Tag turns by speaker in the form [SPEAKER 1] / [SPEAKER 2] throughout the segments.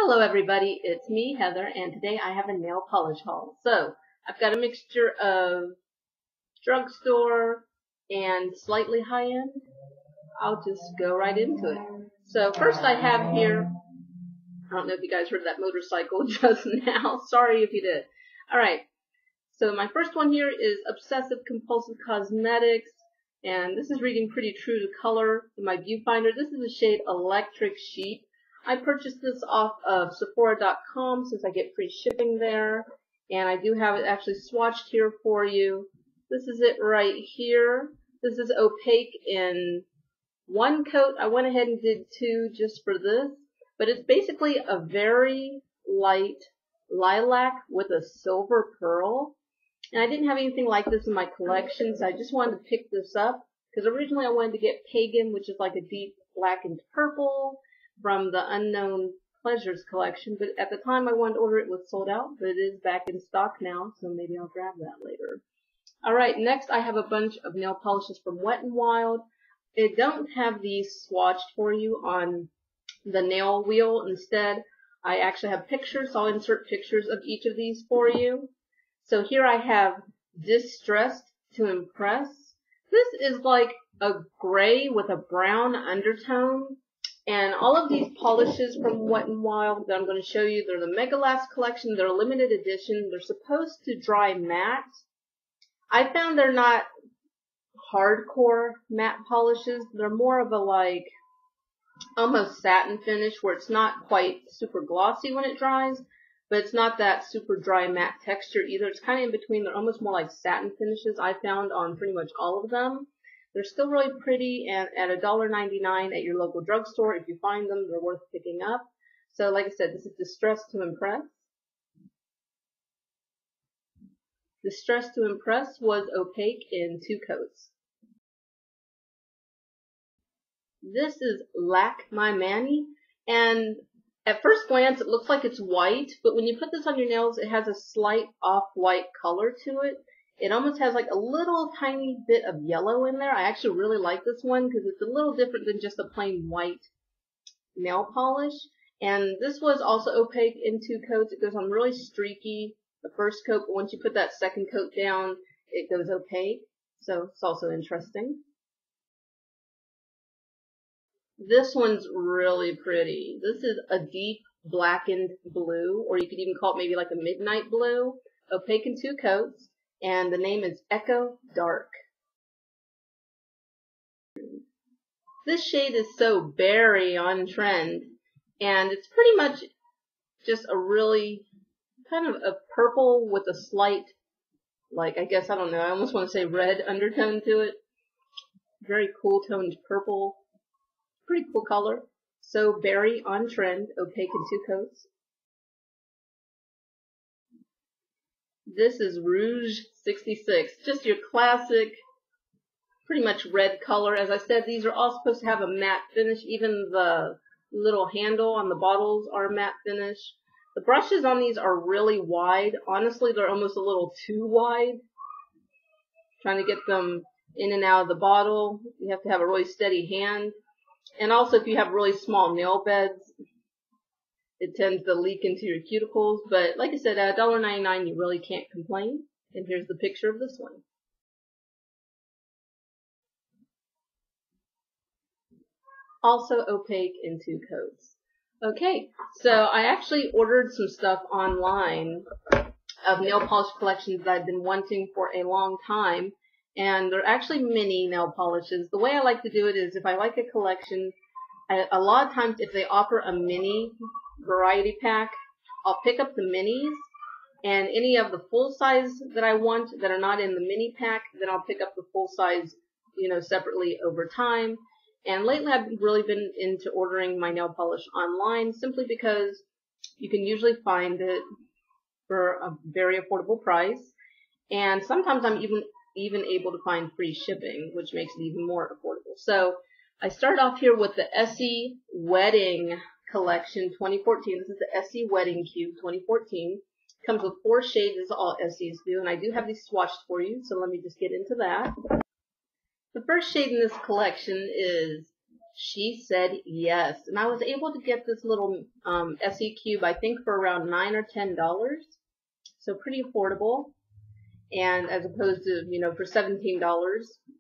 [SPEAKER 1] Hello everybody, it's me, Heather, and today I have a nail polish haul. So, I've got a mixture of drugstore and slightly high-end. I'll just go right into it. So, first I have here, I don't know if you guys heard that motorcycle just now. Sorry if you did. Alright, so my first one here is Obsessive Compulsive Cosmetics, and this is reading pretty true to color in my viewfinder. This is the shade Electric Sheep. I purchased this off of Sephora.com since I get free shipping there, and I do have it actually swatched here for you. This is it right here. This is opaque in one coat. I went ahead and did two just for this, but it's basically a very light lilac with a silver pearl, and I didn't have anything like this in my collection, so I just wanted to pick this up because originally I wanted to get Pagan, which is like a deep blackened purple from the Unknown Pleasures collection, but at the time I wanted to order it was sold out, but it is back in stock now, so maybe I'll grab that later. Alright, next I have a bunch of nail polishes from Wet n Wild. I don't have these swatched for you on the nail wheel. Instead, I actually have pictures, so I'll insert pictures of each of these for you. So here I have Distressed to Impress. This is like a gray with a brown undertone. And all of these polishes from Wet n Wild that I'm going to show you, they're the Mega Last collection. They're a limited edition. They're supposed to dry matte. I found they're not hardcore matte polishes. They're more of a like almost satin finish where it's not quite super glossy when it dries, but it's not that super dry matte texture either. It's kind of in between. They're almost more like satin finishes I found on pretty much all of them. They're still really pretty, and at $1.99 at your local drugstore. If you find them, they're worth picking up. So like I said, this is Distressed to Impress. Distressed to Impress was opaque in two coats. This is Lack My Manny, and at first glance it looks like it's white, but when you put this on your nails, it has a slight off-white color to it. It almost has like a little tiny bit of yellow in there. I actually really like this one because it's a little different than just a plain white nail polish. And this was also opaque in two coats. It goes on really streaky the first coat, but once you put that second coat down, it goes opaque. So it's also interesting. This one's really pretty. This is a deep blackened blue, or you could even call it maybe like a midnight blue, opaque in two coats. And the name is Echo Dark. This shade is so very on trend, and it's pretty much just a really kind of a purple with a slight, like, I guess, I don't know, I almost want to say red undertone to it. Very cool toned purple. Pretty cool color. So very on trend, opaque in two coats. This is Rouge 66, just your classic, pretty much red color. As I said, these are all supposed to have a matte finish. Even the little handle on the bottles are matte finish. The brushes on these are really wide. Honestly, they're almost a little too wide. Trying to get them in and out of the bottle, you have to have a really steady hand. And also, if you have really small nail beds, it tends to leak into your cuticles, but like I said, at $1.99 you really can't complain. And here's the picture of this one. Also opaque in two coats. Okay, so I actually ordered some stuff online of nail polish collections that I've been wanting for a long time, and they're actually mini nail polishes. The way I like to do it is if I like a collection, a lot of times if they offer a mini variety pack, I'll pick up the minis, and any of the full size that I want that are not in the mini pack, then I'll pick up the full size, separately over time. And lately I've really been into ordering my nail polish online simply because you can usually find it for a very affordable price, and sometimes I'm even able to find free shipping, which makes it even more affordable. So I start off here with the Essie Wedding Collection 2014. This is the Essie Wedding Cube 2014. Comes with 4 shades, as all Essies do, and I do have these swatched for you, so let me just get into that. The first shade in this collection is She Said Yes. And I was able to get this little Essie cube, I think, for around $9 or $10. So pretty affordable. And as opposed to, you know, for $17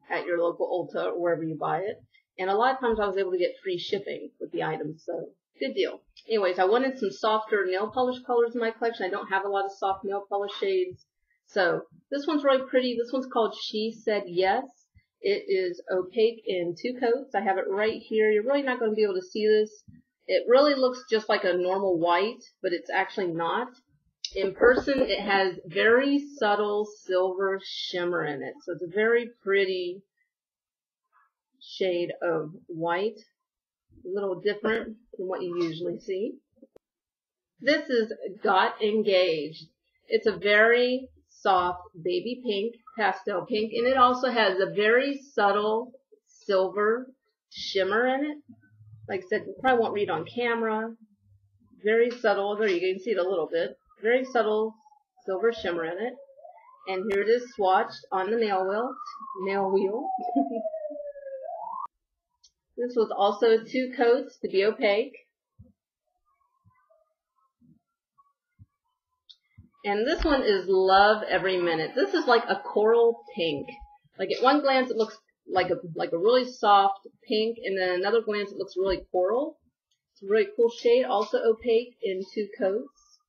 [SPEAKER 1] at your local Ulta or wherever you buy it. And a lot of times I was able to get free shipping with the items, so good deal. Anyways, I wanted some softer nail polish colors in my collection. I don't have a lot of soft nail polish shades. So this one's really pretty. This one's called She Said Yes. It is opaque in 2 coats. I have it right here. You're really not going to be able to see this. It really looks just like a normal white, but it's actually not. In person, it has very subtle silver shimmer in it. So it's a very pretty shade of white. A little different from what you usually see. This is Got Engaged. It's a very soft baby pink, pastel pink, and it also has a very subtle silver shimmer in it. Like I said, you probably won't read on camera. Very subtle. There, you can see it a little bit. Very subtle silver shimmer in it. And here it is swatched on the nail wheel. This was also 2 coats to be opaque. And this one is Love Every Minute. This is like a coral pink. Like at one glance it looks like a really soft pink, and then another glance it looks really coral. It's a really cool shade, also opaque in 2 coats.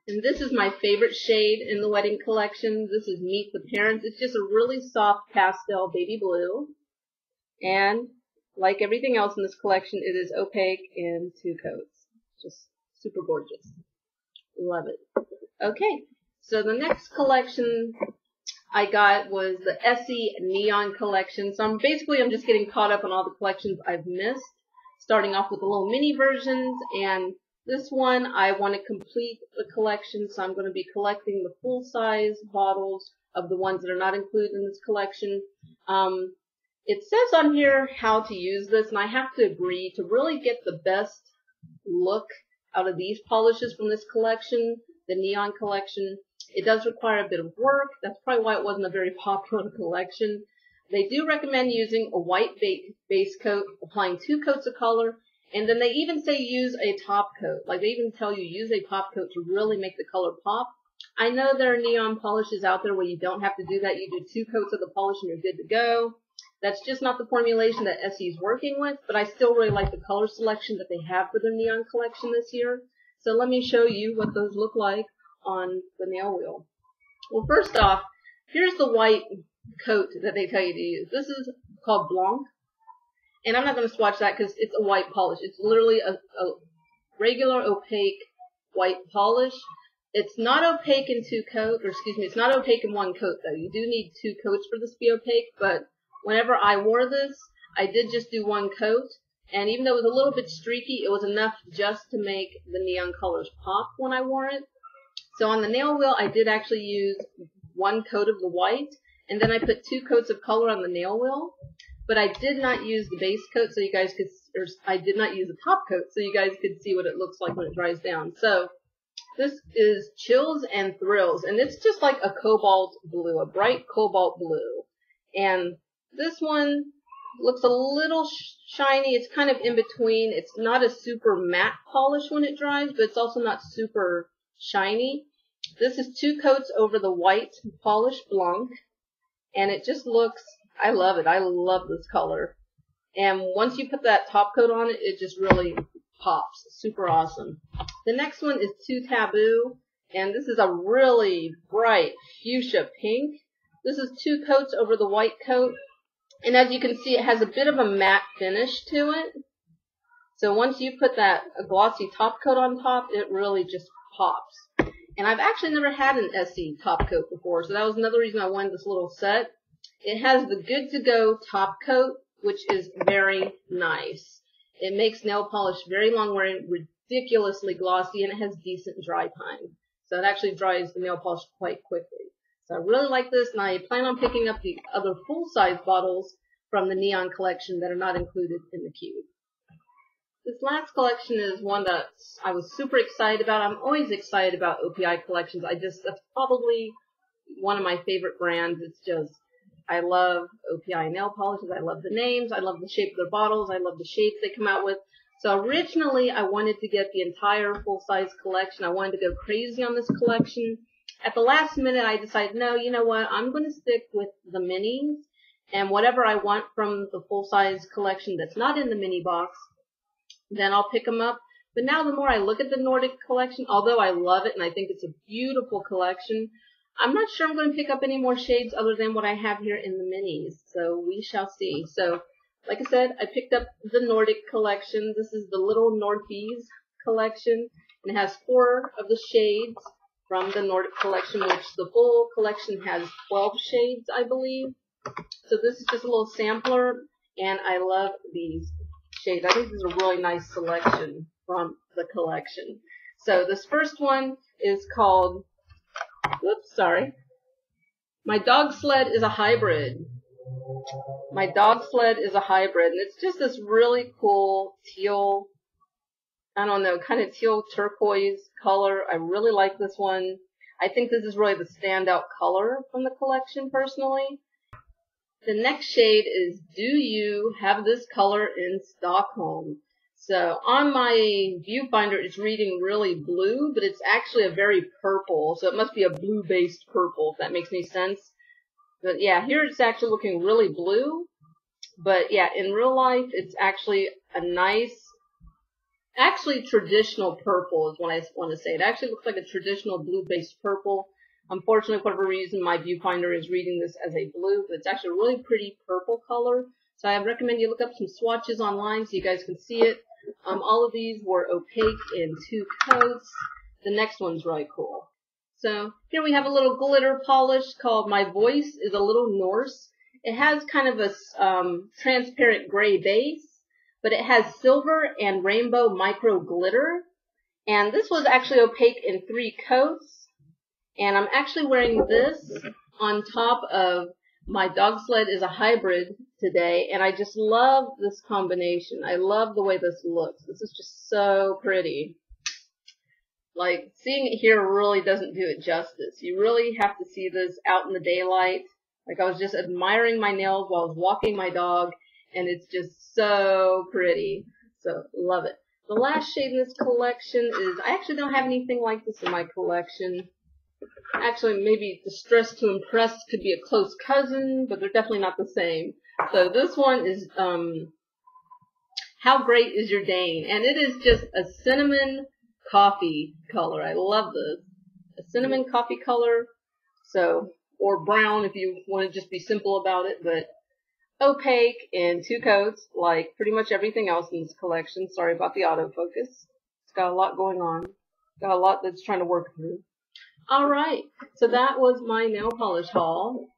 [SPEAKER 1] And this is my favorite shade in the wedding collection. This is Meet the Parents. It's just a really soft pastel baby blue. And like everything else in this collection, it is opaque in 2 coats. Just super gorgeous. Love it. Okay, so the next collection I got was the Essie Neon collection. So I'm just getting caught up on all the collections I've missed. Starting off with the little mini versions, and this one I want to complete the collection, so I'm going to be collecting the full-size bottles of the ones that are not included in this collection. It says on here how to use this, and I have to agree to really get the best look out of these polishes from this collection, the Neon collection. It does require a bit of work. That's probably why it wasn't a very popular collection. They do recommend using a white base coat, applying 2 coats of color, and then they even say use a top coat. Like they even tell you use a top coat to really make the color pop. I know there are neon polishes out there where you don't have to do that. You do 2 coats of the polish and you're good to go. That's just not the formulation that Essie is working with, but I still really like the color selection that they have for their neon collection this year. So let me show you what those look like on the nail wheel. Well, first off, here's the white coat that they tell you to use. This is called Blanc, and I'm not going to swatch that because it's a white polish. It's literally a regular opaque white polish. It's not opaque in 2 coats, or excuse me, it's not opaque in 1 coat though. You do need 2 coats for this to be opaque, but whenever I wore this, I did just do 1 coat, and even though it was a little bit streaky, it was enough just to make the neon colors pop when I wore it. So on the nail wheel, I did actually use 1 coat of the white, and then I put 2 coats of color on the nail wheel, but I did not use the base coat so you guys could, or I did not use the top coat so you guys could see what it looks like when it dries down. So this is Chills and Thrills, and it's just like a cobalt blue, a bright cobalt blue. And this one looks a little shiny. It's kind of in between. It's not a super matte polish when it dries, but it's also not super shiny. This is 2 coats over the white polish Blanc, and it just looks, I love it. I love this color. And once you put that top coat on it, it just really pops. Super awesome. The next one is Too Taboo, and this is a really bright fuchsia pink. This is 2 coats over the white coat, and as you can see, it has a bit of a matte finish to it. So once you put that glossy top coat on top, it really just pops. And I've actually never had an Essie top coat before, so that was another reason I wanted this little set. It has the Good to Go top coat, which is very nice. It makes nail polish very long wearing, ridiculously glossy, and it has decent dry time. So it actually dries the nail polish quite quickly. So I really like this, and I plan on picking up the other full-size bottles from the Neon collection that are not included in the cube. This last collection is one that I was super excited about. I'm always excited about OPI collections. That's probably one of my favorite brands. It's just I love OPI nail polishes. I love the names. I love the shape of their bottles. I love the shapes they come out with. So originally I wanted to get the entire full-size collection. I wanted to go crazy on this collection. At the last minute I decided, no, you know what, I'm going to stick with the minis, and whatever I want from the full-size collection that's not in the mini box, then I'll pick them up. But now the more I look at the Nordic collection, although I love it and I think it's a beautiful collection, I'm not sure I'm going to pick up any more shades other than what I have here in the minis. So we shall see. So like I said, I picked up the Nordic collection. This is the Little Northies collection, and it has 4 of the shades from the Nordic collection, which the full collection has 12 shades, I believe. So this is just a little sampler, and I love these shades. I think this is a really nice selection from the collection. So this first one is called, whoops, sorry. My Dog Sled is a Hybrid. My Dog Sled is a Hybrid, and it's just this really cool teal, I don't know, kind of teal turquoise color. I really like this one. I think this is really the standout color from the collection personally. The next shade is Do You Have This Color in Stockholm? So on my viewfinder it's reading really blue, but it's actually a very purple, so it must be a blue-based purple, if that makes any sense. But yeah, here it's actually looking really blue, but yeah, in real life it's actually a nice, actually traditional purple is what I want to say. It actually looks like a traditional blue-based purple. Unfortunately, for whatever reason, my viewfinder is reading this as a blue, but it's actually a really pretty purple color. So I recommend you look up some swatches online so you guys can see it. All of these were opaque in 2 coats. The next one's really cool. So here we have a little glitter polish called My Voice is a Little Norse. It has kind of a transparent gray base, but it has silver and rainbow micro glitter. And this was actually opaque in 3 coats. And I'm actually wearing this on top of My Dog Sled is a Hybrid today, and I just love this combination. I love the way this looks. This is just so pretty. Like, seeing it here really doesn't do it justice. You really have to see this out in the daylight. Like, I was just admiring my nails while I was walking my dog, and it's just so pretty. So, love it. The last shade in this collection is, I actually don't have anything like this in my collection. Actually, maybe Distressed to Impress could be a close cousin, but they're definitely not the same. So this one is How Great Is Your Dane? And it is just a cinnamon coffee color. I love this. A cinnamon coffee color. So, or brown if you want to just be simple about it, but opaque in 2 coats, like pretty much everything else in this collection. Sorry about the autofocus. It's got a lot going on. Got a lot that's trying to work through. Alright, so that was my nail polish haul.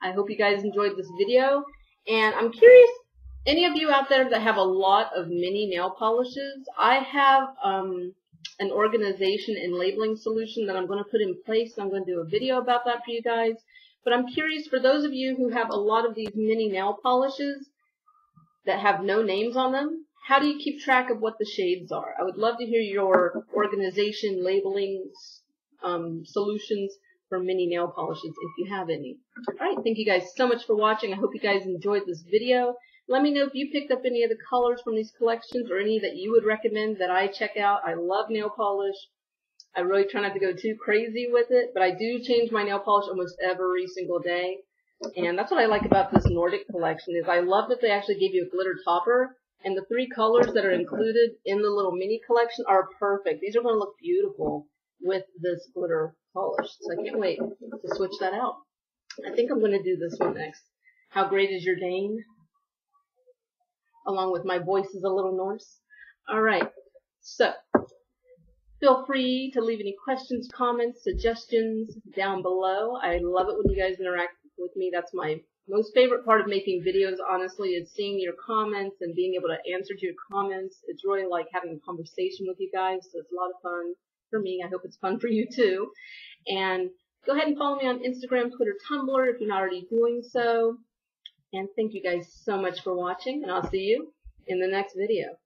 [SPEAKER 1] I hope you guys enjoyed this video. And I'm curious, any of you out there that have a lot of mini nail polishes, I have an organization and labeling solution that I'm going to put in place. I'm going to do a video about that for you guys. But I'm curious, for those of you who have a lot of these mini nail polishes that have no names on them, how do you keep track of what the shades are? I would love to hear your organization, labeling, solutions for mini nail polishes if you have any. Alright, thank you guys so much for watching. I hope you guys enjoyed this video. Let me know if you picked up any of the colors from these collections or any that you would recommend that I check out. I love nail polish. I really try not to go too crazy with it, but I do change my nail polish almost every single day. And that's what I like about this Nordic collection, is I love that they actually gave you a glitter topper, and the 3 colors that are included in the little mini collection are perfect. These are going to look beautiful with this glitter polish. So I can't wait to switch that out. I think I'm going to do this one next. How Great Is Your Dane? Along with My Voice is a Little Norse. Alright, so feel free to leave any questions, comments, suggestions down below. I love it when you guys interact with me. That's my most favorite part of making videos, honestly, is seeing your comments and being able to answer to your comments. It's really like having a conversation with you guys, so it's a lot of fun. For me, I hope it's fun for you too. And go ahead and follow me on Instagram, Twitter, Tumblr if you're not already doing so. And thank you guys so much for watching, and I'll see you in the next video.